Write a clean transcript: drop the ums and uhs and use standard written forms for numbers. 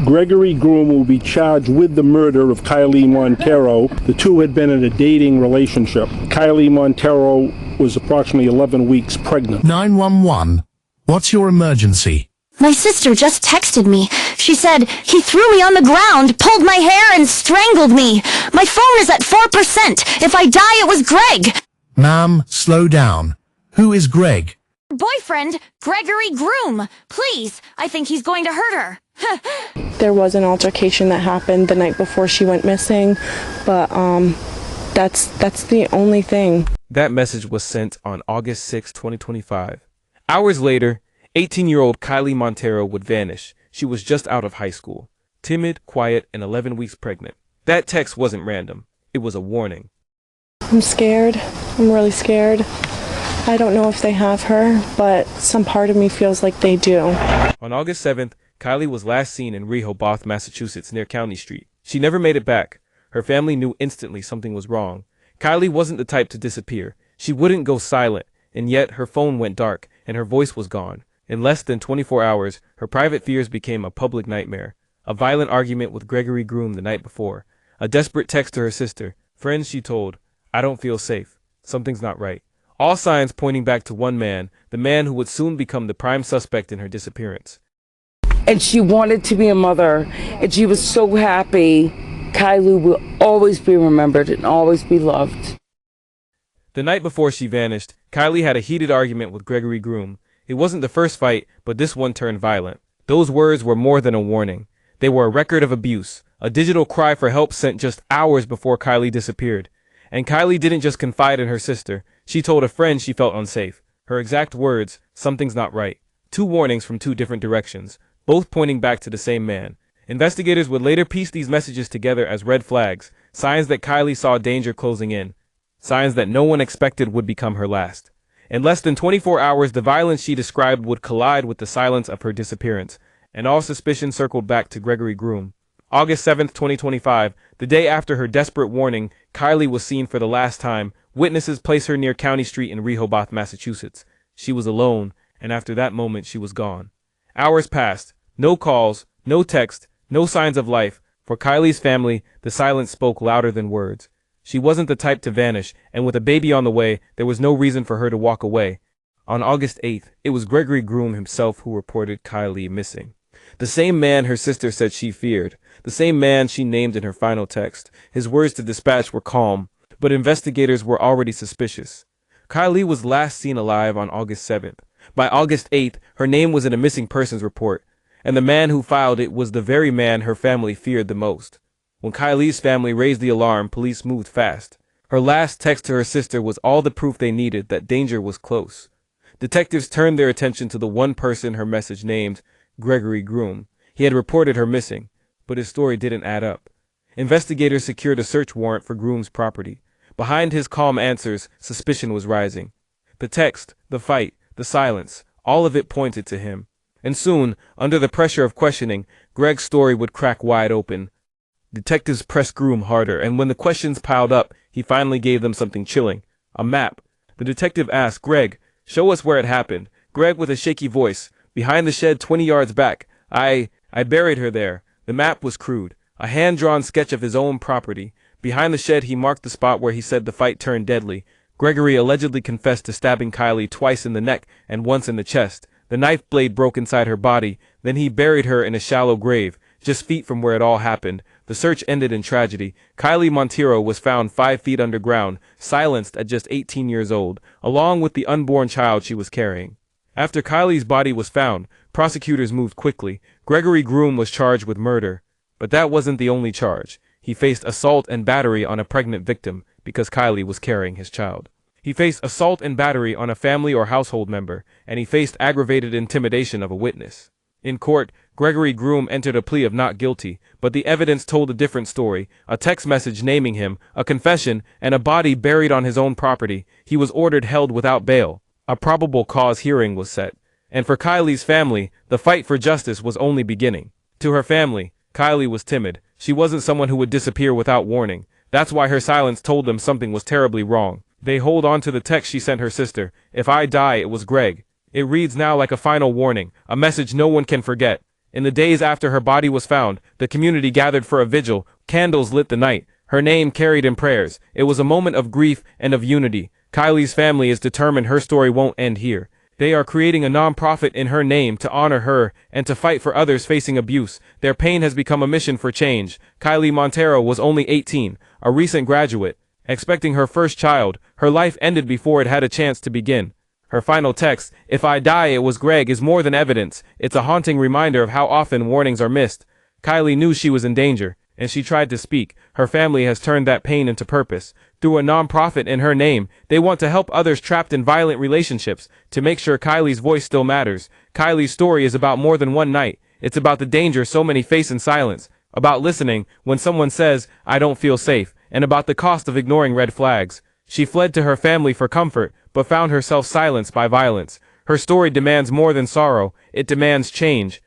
Gregory Groom will be charged with the murder of Kylee Monteiro. The two had been in a dating relationship. Kylee Monteiro was approximately 11 weeks pregnant. 911. What's your emergency? My sister just texted me. She said, he threw me on the ground, pulled my hair, and strangled me. My phone is at 4%. If I die, it was Greg. Ma'am, slow down. Who is Greg? Boyfriend, Gregory Groom. Please, I think he's going to hurt her. There was an altercation that happened the night before she went missing, but that's the only thing. That message was sent on August 6, 2025. Hours later, 18-year-old Kylee Monteiro would vanish. She was just out of high school. Timid, quiet, and 11 weeks pregnant. That text wasn't random. It was a warning. I'm scared. I'm really scared. I don't know if they have her, but some part of me feels like they do. On August 7th, Kylee was last seen in Rehoboth, Massachusetts, near County Street. She never made it back. Her family knew instantly something was wrong. Kylee wasn't the type to disappear. She wouldn't go silent, and yet her phone went dark, and her voice was gone. In less than 24 hours, her private fears became a public nightmare. A violent argument with Gregory Groom the night before. A desperate text to her sister. Friends, she told, I don't feel safe. Something's not right. All signs pointing back to one man, the man who would soon become the prime suspect in her disappearance. And she wanted to be a mother, and she was so happy. Kylee will always be remembered and always be loved. The night before she vanished, Kylee had a heated argument with Gregory Groom. It wasn't the first fight, but this one turned violent. Those words were more than a warning. They were a record of abuse, a digital cry for help sent just hours before Kylee disappeared. And Kylee didn't just confide in her sister. She told a friend she felt unsafe. Her exact words, something's not right. 2 warnings from 2 different directions, both pointing back to the same man. Investigators would later piece these messages together as red flags, signs that Kylee saw danger closing in, signs that no one expected would become her last. In less than 24 hours, the violence she described would collide with the silence of her disappearance, and all suspicion circled back to Gregory Groom. August 7, 2025, the day after her desperate warning, Kylee was seen for the last time. Witnesses place her near County Street in Rehoboth, Massachusetts. She was alone, and after that moment she was gone. Hours passed. No calls, no text, no signs of life. For Kylee's family, the silence spoke louder than words. She wasn't the type to vanish, and with a baby on the way, there was no reason for her to walk away. On August 8th, it was Gregory Groom himself who reported Kylee missing. The same man her sister said she feared. The same man she named in her final text. His words to dispatch were calm, but investigators were already suspicious. Kylee was last seen alive on August 7th. By August 8th, her name was in a missing persons report, and the man who filed it was the very man her family feared the most. When Kylee's family raised the alarm, police moved fast. Her last text to her sister was all the proof they needed that danger was close. Detectives turned their attention to the one person her message named, Gregory Groom. He had reported her missing, but his story didn't add up. Investigators secured a search warrant for Groom's property. Behind his calm answers, suspicion was rising. The text, the fight, the silence, all of it pointed to him. And soon, under the pressure of questioning, Greg's story would crack wide open. Detectives pressed Groom harder, and when the questions piled up, he finally gave them something chilling. A map. The detective asked, Greg, show us where it happened. Greg, with a shaky voice, behind the shed 20 yards back. I buried her there. The map was crude. A hand-drawn sketch of his own property. Behind the shed, he marked the spot where he said the fight turned deadly. Gregory allegedly confessed to stabbing Kylee twice in the neck and once in the chest. The knife blade broke inside her body. Then he buried her in a shallow grave, just feet from where it all happened. The search ended in tragedy. Kylee Monteiro was found 5 feet underground, silenced at just 18 years old, along with the unborn child she was carrying. After Kylee's body was found, prosecutors moved quickly. Gregory Groom was charged with murder. But that wasn't the only charge. He faced assault and battery on a pregnant victim because Kylee was carrying his child. He faced assault and battery on a family or household member, and he faced aggravated intimidation of a witness. In court, Gregory Groom entered a plea of not guilty, but the evidence told a different story, a text message naming him, a confession, and a body buried on his own property. He was ordered held without bail. A probable cause hearing was set. And for Kylee's family, the fight for justice was only beginning. To her family, Kylee was timid. She wasn't someone who would disappear without warning. That's why her silence told them something was terribly wrong. They hold on to the text she sent her sister. If I die, it was Greg. It reads now like a final warning, a message no one can forget. In the days after her body was found, the community gathered for a vigil, candles lit the night, her name carried in prayers. It was a moment of grief and of unity. Kylie's family is determined her story won't end here. They are creating a non-profit in her name to honor her and to fight for others facing abuse. Their pain has become a mission for change. Kylee Monteiro was only 18, a recent graduate. Expecting her first child, her life ended before it had a chance to begin. Her final text, "If I die, it was Greg," is more than evidence. It's a haunting reminder of how often warnings are missed. Kylee knew she was in danger, and she tried to speak. Her family has turned that pain into purpose. Through a non-profit in her name, they want to help others trapped in violent relationships, to make sure Kylie's voice still matters. Kylie's story is about more than one night. It's about the danger so many face in silence, about listening when someone says, "I don't feel safe," and about the cost of ignoring red flags. She fled to her family for comfort, but found herself silenced by violence. Her story demands more than sorrow, it demands change.